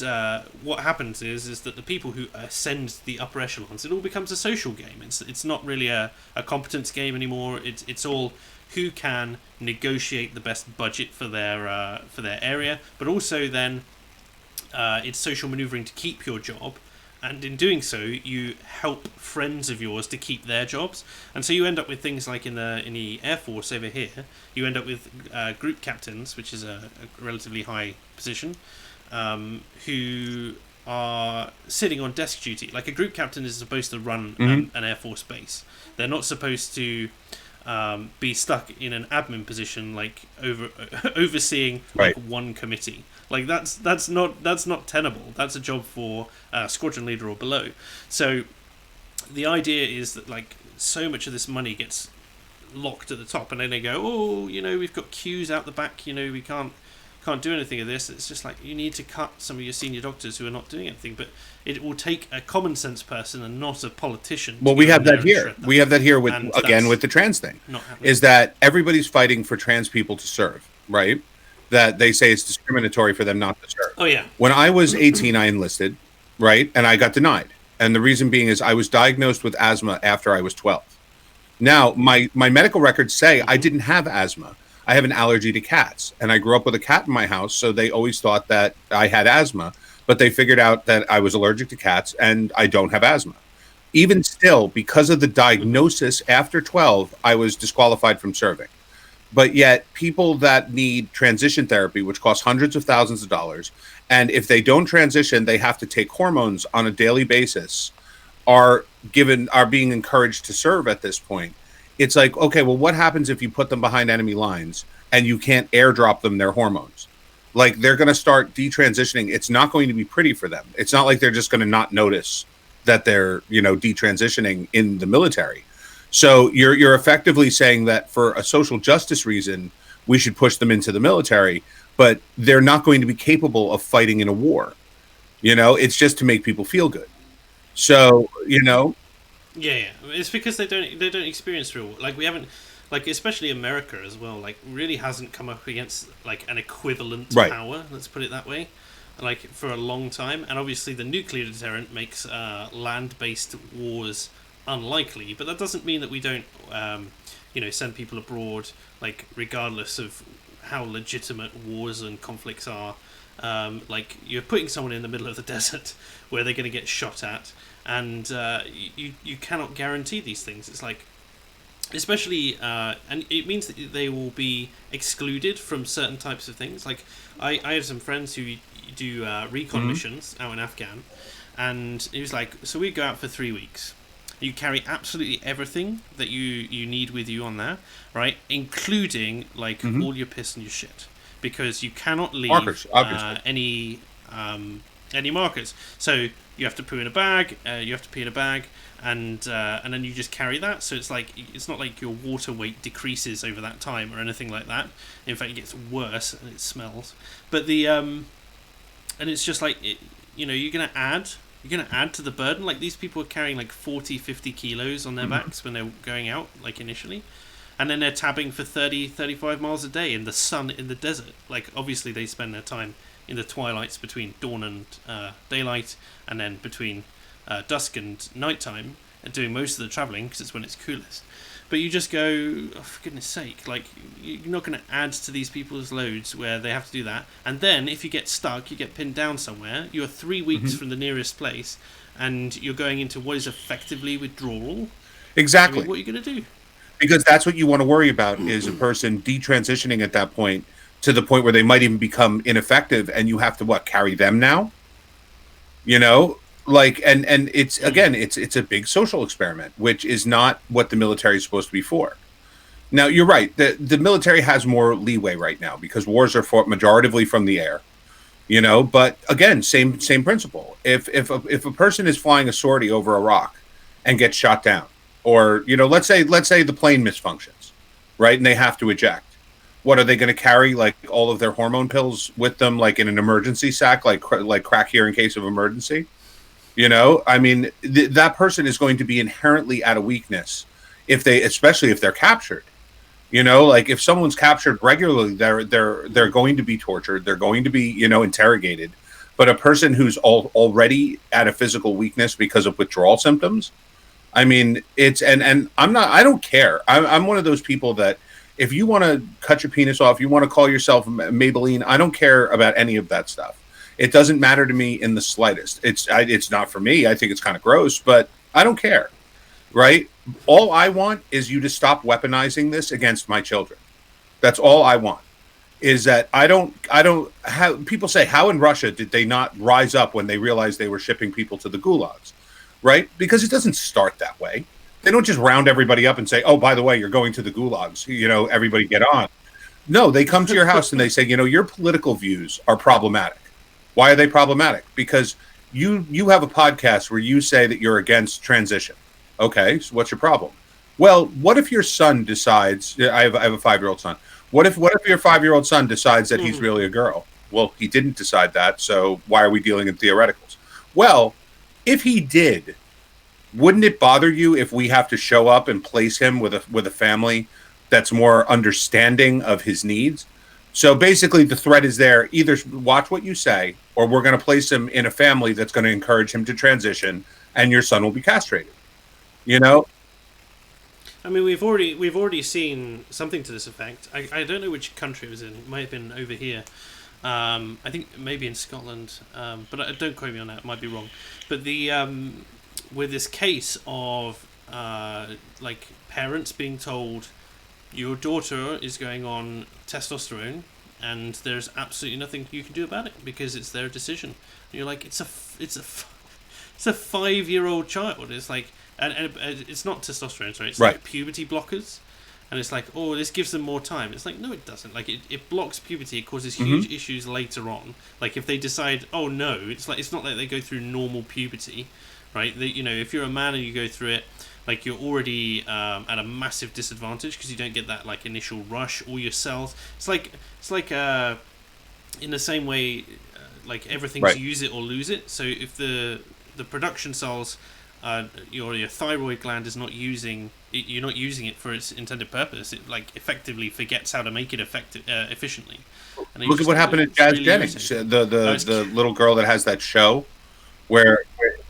what happens is that the people who ascend the upper echelons, it all becomes a social game. It's not really a competence game anymore. It's all who can negotiate the best budget for their area, but also then it's social manoeuvring to keep your job, and in doing so you help friends of yours to keep their jobs. And so you end up with things like in the Air Force over here, you end up with group captains, which is a relatively high position, who are sitting on desk duty. Like, a group captain is supposed to run an Air Force base. They're not supposed to be stuck in an admin position, like overseeing like one committee. Like, that's not tenable. That's a job for squadron leader or below. So the idea is that like so much of this money gets locked at the top, and then they go, oh, we've got queues out the back, we can't do anything of this. It's just like, you need to cut some of your senior doctors who are not doing anything. But it will take a common sense person and not a politician. Well, we have that here. We have that here with, again, with the trans thing. Is that everybody's fighting for trans people to serve, right? That they say it's discriminatory for them not to serve. Oh, yeah. When I was 18, I enlisted, right? And I got denied. And the reason being is I was diagnosed with asthma after I was 12. Now, my medical records say I didn't have asthma. I have an allergy to cats, and I grew up with a cat in my house, so they always thought that I had asthma, but they figured out that I was allergic to cats and I don't have asthma. Even still, because of the diagnosis after 12, I was disqualified from serving. But yet, people that need transition therapy, which costs hundreds of thousands of dollars, and if they don't transition, they have to take hormones on a daily basis, are being encouraged to serve at this point. It's like, okay, well, what happens if you put them behind enemy lines and you can't airdrop them their hormones? Like, they're going to start detransitioning. It's not going to be pretty for them. It's not like they're just going to not notice that they're, detransitioning in the military. So you're effectively saying that for a social justice reason, we should push them into the military, but they're not going to be capable of fighting in a war. It's just to make people feel good. So, Yeah, it's because they don't experience real war. Like, we haven't, like, especially America as well, like, really hasn't come up against like an equivalent power, let's put it that way, like, for a long time. And obviously the nuclear deterrent makes land-based wars unlikely, but that doesn't mean that we don't send people abroad, like, regardless of how legitimate wars and conflicts are. Like, you're putting someone in the middle of the desert where they're going to get shot at, and you cannot guarantee these things. It's like, especially and it means that they will be excluded from certain types of things. Like, I have some friends who do recon missions out in Afghan, and it was like, so we go out for 3 weeks. You carry absolutely everything that you need with you on there, right? Including like all your piss and your shit, because you cannot leave markers, any markers. So you have to poo in a bag, you have to pee in a bag, and then you just carry that. So it's like, it's not like your water weight decreases over that time or anything like that. In fact, it gets worse and it smells. But the and it's just like you're gonna add to the burden. Like these people are carrying like 40, 50 kilos on their backs when they're going out, like initially, and then they're tabbing for 30, 35 miles a day in the sun in the desert. Like obviously they spend their time in the twilights between dawn and daylight, and then between dusk and nighttime, and doing most of the traveling because it's when it's coolest. But you just go, oh, for goodness sake, like you're not going to add to these people's loads where they have to do that. And then if you get stuck, you get pinned down somewhere. You're 3 weeks from the nearest place, and you're going into what is effectively withdrawal. Exactly. I mean, what are you going to do? Because that's what you want to worry about is a person detransitioning at that point to the point where they might even become ineffective, and you have to carry them now. You know, like and it's again it's a big social experiment, which is not what the military is supposed to be for. Now you're right. The military has more leeway right now because wars are fought majoritively from the air. But again, same principle. If a person is flying a sortie over Iraq and gets shot down, or let's say the plane misfunctions, right, and they have to eject. What are they going to carry? Like all of their hormone pills with them, like in an emergency sack, like crack here in case of emergency. I mean, that person is going to be inherently at a weakness especially if they're captured. Like if someone's captured regularly, they're going to be tortured. They're going to be, interrogated. But a person who's already at a physical weakness because of withdrawal symptoms, I mean, and I don't care. I'm one of those people that if you want to cut your penis off, you want to call yourself Maybelline, I don't care about any of that stuff. It doesn't matter to me in the slightest. It's not for me. I think it's kind of gross, but I don't care. Right? All I want is you to stop weaponizing this against my children. That's all I want. Is that I don't have people say, how in Russia did they not rise up when they realized they were shipping people to the gulags? Right? Because it doesn't start that way. They don't just round everybody up and say, oh, by the way, you're going to the gulags. Everybody get on. No, they come to your house and they say, your political views are problematic. Why are they problematic? Because you have a podcast where you say that you're against transition. Okay, so what's your problem? Well, what if your son decides? I have a 5-year-old son. What if your 5-year-old son decides that he's really a girl? Well, he didn't decide that, so why are we dealing in theoreticals? Well, if he did, wouldn't it bother you if we have to show up and place him with a family that's more understanding of his needs? So basically, the threat is there. Either watch what you say, or we're going to place him in a family that's going to encourage him to transition, and your son will be castrated. I mean, we've already seen something to this effect. I don't know which country it was in. It might have been over here. I think maybe in Scotland, but don't quote me on that. It might be wrong. But with this case of like parents being told your daughter is going on testosterone and there's absolutely nothing you can do about it because it's their decision. And you're like, it's a 5-year-old child. It's like, and it's not testosterone, sorry. It's right. Like puberty blockers. And it's like, oh, this gives them more time. It's like, no, it doesn't. Like, it blocks puberty. It causes huge issues later on. Like, if they decide, oh, no, it's not like they go through normal puberty, right? If you're a man and you go through it, like, you're already at a massive disadvantage because you don't get that, like, initial rush. All your cells. It's like in the same way, like, everything's right. use it or lose it. So if the production cells, your thyroid gland is not using it, you're not using it for its intended purpose. It like effectively forgets how to make it efficiently. And look at what happened to Jazz really Jennings, the little girl that has that show where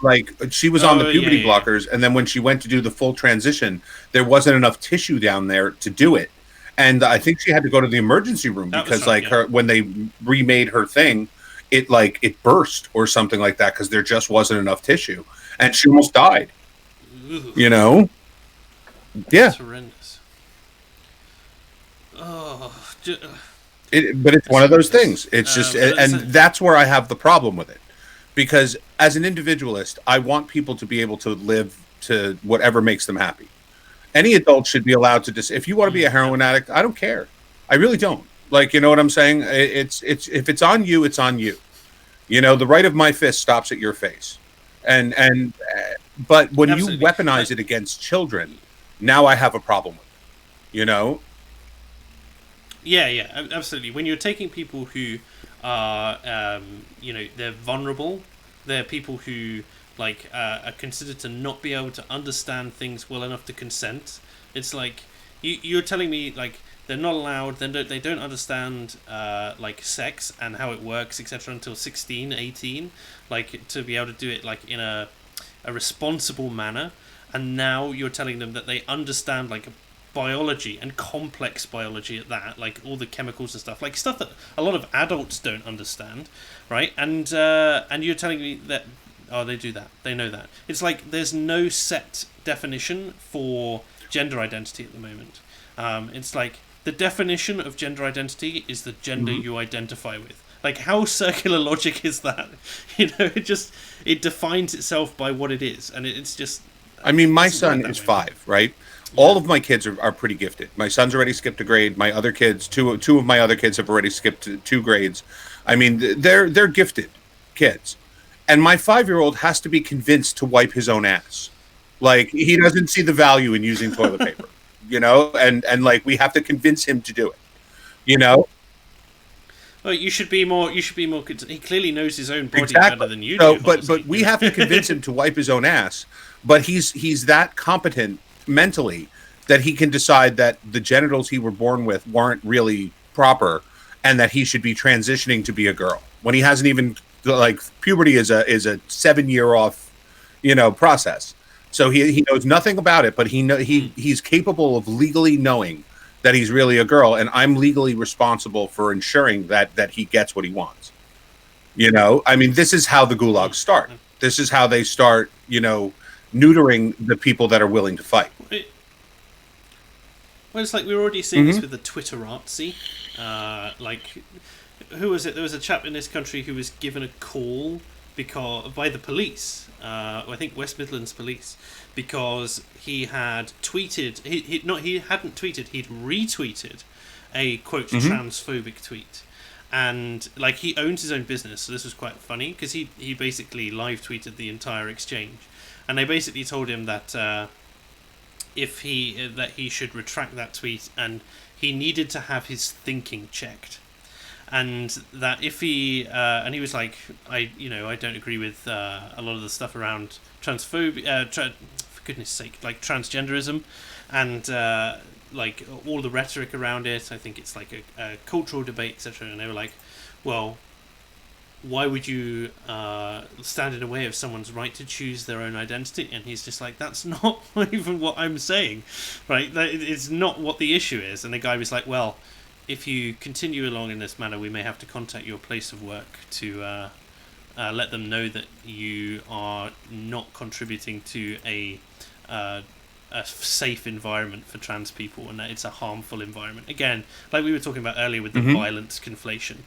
like she was on the puberty blockers, and then when she went to do the full transition, there wasn't enough tissue down there to do it, and I think she had to go to the emergency room because her when they remade her thing, it burst or something like that because there just wasn't enough tissue, and she almost died. Ooh. Yeah, that's horrendous. Oh, but it's one of those things. It's just, and that's where I have the problem with it. Because as an individualist, I want people to be able to live to whatever makes them happy. Any adult should be allowed to if you want to be a heroin addict, I don't care. I really don't. Like, you know what I'm saying? It's if it's on you, it's on you. The right of my fist stops at your face. But when Absolutely. You weaponize it against children, now I have a problem with it. Yeah, absolutely. When you're taking people who are, they're vulnerable. They're people who are considered to not be able to understand things well enough to consent. It's like you're telling me like they're not allowed. They don't understand sex and how it works, etc. until 16, 18, like to be able to do it like in a responsible manner. And now you're telling them that they understand like biology and complex biology at that, like all the chemicals and stuff, like stuff that a lot of adults don't understand, right? And you're telling me that they do that, they know that. It's like there's no set definition for gender identity at the moment. It's like the definition of gender identity is the gender you identify with. Like, how circular logic is that? It defines itself by what it is, and it's just. I mean, my son is 5, right? Yeah. All of my kids are pretty gifted. My son's already skipped a grade. My other kids, two of my other kids have already skipped 2 grades. I mean, they're gifted kids, and my 5-year-old has to be convinced to wipe his own ass. Like, he doesn't see the value in using toilet paper, and like we have to convince him to do it, Well, you should be more. He clearly knows his own body exactly. better than you do. But we have to convince him to wipe his own ass. But he's that competent mentally that he can decide that the genitals he were born with weren't really proper, and that he should be transitioning to be a girl when he hasn't even like puberty is a 7-year off, process. So he knows nothing about it, but he's capable of legally knowing that he's really a girl, and I'm legally responsible for ensuring that he gets what he wants. I mean, this is how the gulags start. This is how they start, neutering the people that are willing to fight. Well, it's like we were already seeing this with the Twitterati. Who was it? There was a chap in this country who was given a call by the police. I think West Midlands Police, because he had tweeted. He hadn't tweeted. He'd retweeted a quote transphobic tweet, and like he owns his own business, so this was quite funny because he basically live tweeted the entire exchange, and they basically told him that he should retract that tweet, and he needed to have his thinking checked. And that if he and he was like, I don't agree with a lot of the stuff around transphobia, for goodness sake, like transgenderism, and like all the rhetoric around it. I think it's like a cultural debate, etc. And they were like, well, why would you stand in the way of someone's right to choose their own identity? And he's just like, that's not even what I'm saying, right? It's not what the issue is. And the guy was like, well, if you continue along in this manner, we may have to contact your place of work to let them know that you are not contributing to a safe environment for trans people, and that it's a harmful environment. Again, like we were talking about earlier with the violence conflation.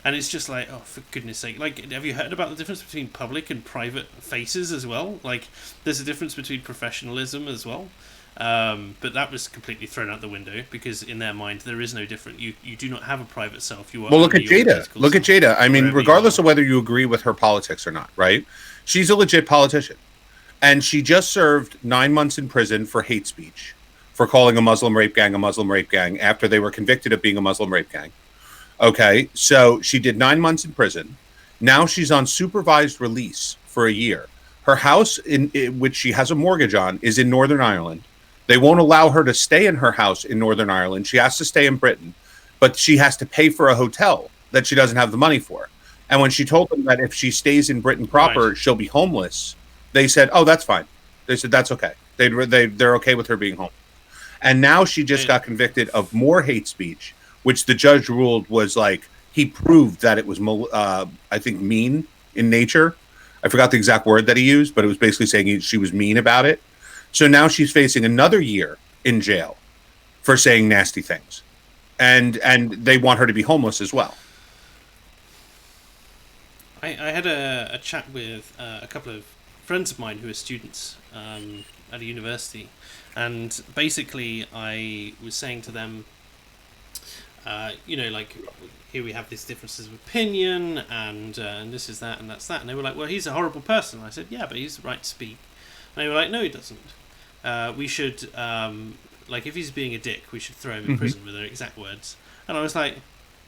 And it's just like, oh, for goodness sake. Like, have you heard about the difference between public and private faces as well? Like, there's a difference between professionalism as well. But that was completely thrown out the window because in their mind there is no different. You do not have a private self. You are. Well, look at Jada. Look at Jada. I mean, regardless of whether you agree with her politics or not, right? She's a legit politician, and she just served 9 months in prison for hate speech, for calling a Muslim rape gang after they were convicted of being a Muslim rape gang. Okay, so she did 9 months in prison. Now she's on supervised release for a year. Her house, in which she has a mortgage on, is in Northern Ireland. They won't allow her to stay in her house in Northern Ireland. She has to stay in Britain, but she has to pay for a hotel that she doesn't have the money for. And when she told them that if she stays in Britain proper, she'll be homeless, they said, oh, that's fine. They said, that's okay. They're okay with her being home. And now she just got convicted of more hate speech, which the judge ruled was like, he proved that it was, I think, mean in nature. I forgot the exact word that he used, but it was basically saying she was mean about it. So now she's facing another year in jail for saying nasty things. And they want her to be homeless as well. I had a chat with a couple of friends of mine who are students at a university. And basically I was saying to them, like, here we have these differences of opinion, and this is that, and that's that. And they were like, well, he's a horrible person. And I said, yeah, but he's the right to speak. And they were like, no, he doesn't. We should, if he's being a dick, we should throw him in prison, with their exact words. And I was like,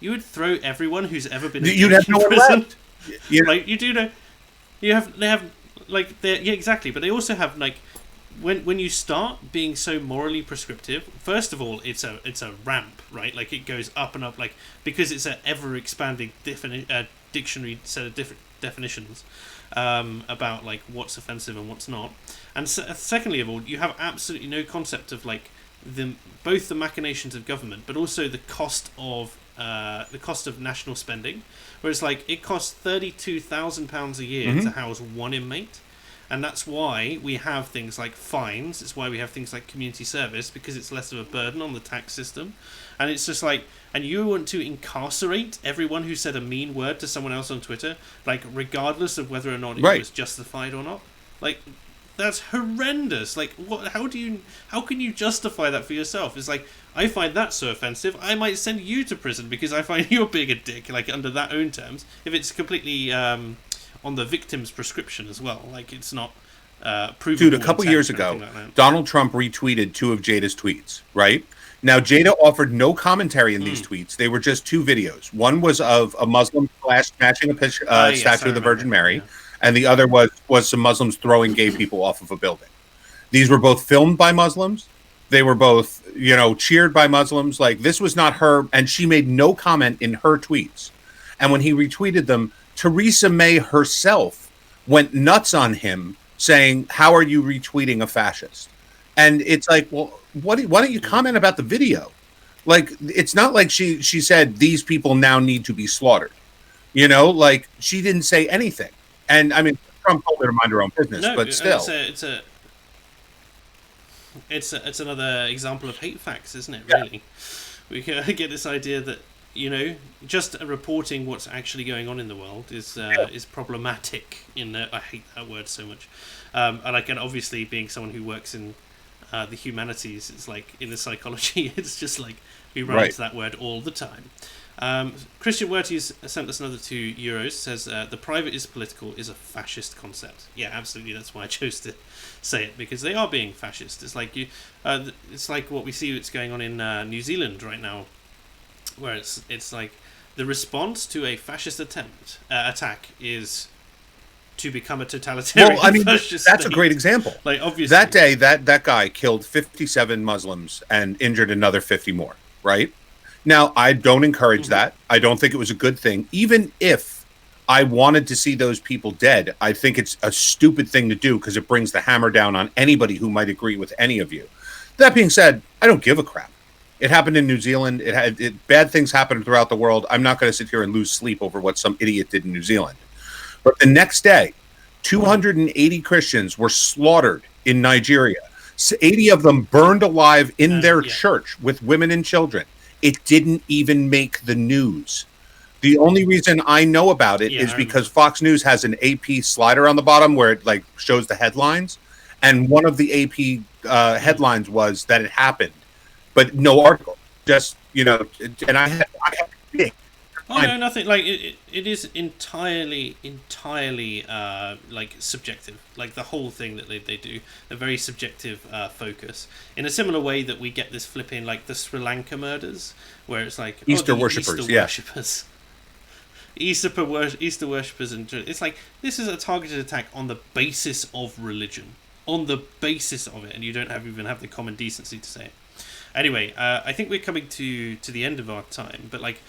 you would throw everyone who's ever been You'd have no in one prison. left. You know? Like you do know, they have like yeah, exactly. But they also have like when you start being so morally prescriptive. First of all, it's a ramp, right? Like it goes up and up, like because it's an ever expanding dictionary set of different definitions about like what's offensive and what's not. And secondly of all, you have absolutely no concept of like both the machinations of government, but also the cost of national spending. Whereas like it costs £32,000 a year to house one inmate, and that's why we have things like fines. It's why we have things like community service, because it's less of a burden on the tax system. And it's just like, and you want to incarcerate everyone who said a mean word to someone else on Twitter, like regardless of whether or not it was justified or not. Like that's horrendous. Like what? How can you justify that for yourself? It's like, I find that so offensive, I might send you to prison because I find you're being a dick, like under that own terms. If it's completely on the victim's prescription as well, like it's not provable. Dude, a couple years ago, Donald Trump retweeted 2 of Jada's tweets, right? Now, Jada offered no commentary in these tweets. They were just 2 videos. One was of a Muslim smashing a statue of the Virgin Mary, and the other was some Muslims throwing gay people off of a building. These were both filmed by Muslims. They were both, cheered by Muslims. Like, this was not her, and she made no comment in her tweets. And when he retweeted them, Theresa May herself went nuts on him, saying, "How are you retweeting a fascist?" And it's like, well, why don't you comment about the video? Like, it's not like she said these people now need to be slaughtered. Like, she didn't say anything. And I mean, Trump told her to mind her own business, but still, it's another example of hate facts, isn't it? Really, we get this idea that just reporting what's actually going on in the world is problematic. I hate that word so much. And obviously being someone who works in the humanities, it's like in the psychology, it's just like we run into that word all the time. Christian Werties sent us another €2. Says the private is political is a fascist concept. Yeah, absolutely. That's why I chose to say it, because they are being fascist. It's like it's like what we see that's going on in New Zealand right now, where it's like the response to a fascist attack is to become a totalitarian. Well, I mean, fascist that's state. a great example. Like, obviously, that day, that guy killed 57 Muslims and injured another 50 more. Right now, I don't encourage that. I don't think it was a good thing. Even if I wanted to see those people dead, I think it's a stupid thing to do because it brings the hammer down on anybody who might agree with any of you. That being said, I don't give a crap. It happened in New Zealand. Bad things happen throughout the world. I'm not going to sit here and lose sleep over what some idiot did in New Zealand. But the next day, 280 Christians were slaughtered in Nigeria. 80 of them burned alive in their church with women and children. It didn't even make the news. The only reason I know about it is because Fox News has an AP slider on the bottom where it like shows the headlines. And one of the AP headlines was that it happened. But no article, just, and I had big. Oh, no, nothing. Like, it is entirely, like, subjective. Like, the whole thing that they do, a very subjective focus. In a similar way that we get this flipping, like, the Sri Lanka murders, where it's like... Easter worshippers, worshippers. Easter worshippers. And it's like, this is a targeted attack on the basis of religion. On the basis of it, and you don't even have the common decency to say it. Anyway, I think we're coming to the end of our time, but like,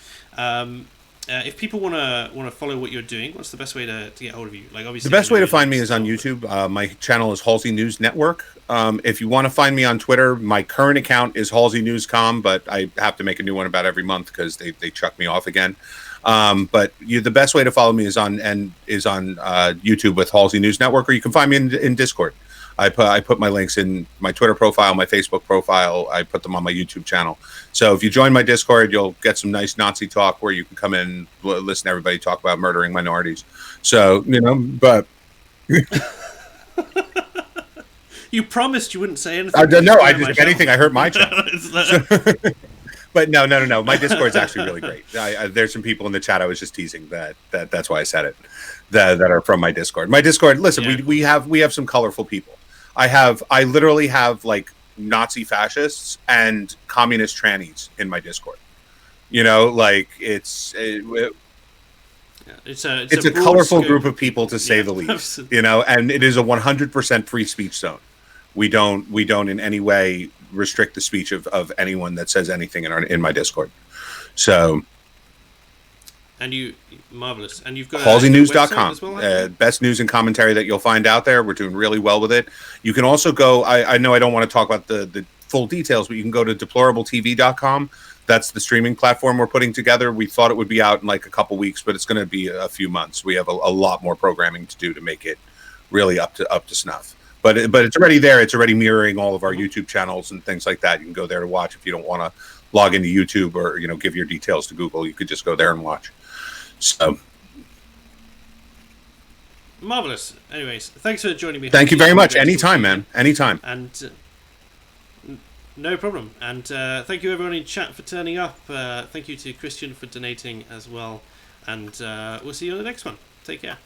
if people want to follow what you're doing, what's the best way to get hold of you? Like, obviously, the best way to find me is on YouTube. My channel is Halsey News Network. If you want to find me on Twitter, my current account is Halsey Newscom, but I have to make a new one about every month because they chuck me off again. But the best way to follow me is on YouTube with Halsey News Network, or you can find me in Discord. I put my links in my Twitter profile, my Facebook profile. I put them on my YouTube channel. So if you join my Discord, you'll get some nice Nazi talk where you can come in, listen to everybody talk about murdering minorities. So, but... You promised you wouldn't say anything. I don't know. If anything, I hurt my channel. But no. My Discord's actually really great. There's some people in the chat I was just teasing that's why I said it, that are from my Discord. My Discord, listen, we have some colorful people. I literally have like Nazi fascists and communist trannies in my Discord. Like Yeah. it's a broad colorful scope group of of people, to people. say Yeah, the least. absolutely. And it is a 100% free speech zone. We don't in any way restrict the speech of anyone that says anything in my Discord. So And you marvelous. And you've got a website HalseyNews.com. as well, haven't you? Best news and commentary that you'll find out there. We're doing really well with it. You can also go, I know I don't want to talk about the full details, but you can go to deplorabletv.com. That's the streaming platform we're putting together. We thought it would be out in like a couple weeks, but it's going to be a few months. We have a lot more programming to do to make it really up to snuff. But it's already there. It's already mirroring all of our YouTube channels and things like that. You can go there to watch. If you don't want to log into YouTube or give your details to Google, you could just go there and watch. So Marvelous. Anyways, thanks for joining me. thank you Halsey. very much. Great to talk to Anytime, you man. again. Anytime. And no problem. And thank you everyone in chat for turning up. Thank you to Christian for donating as well. And we'll see you on the next one. Take care.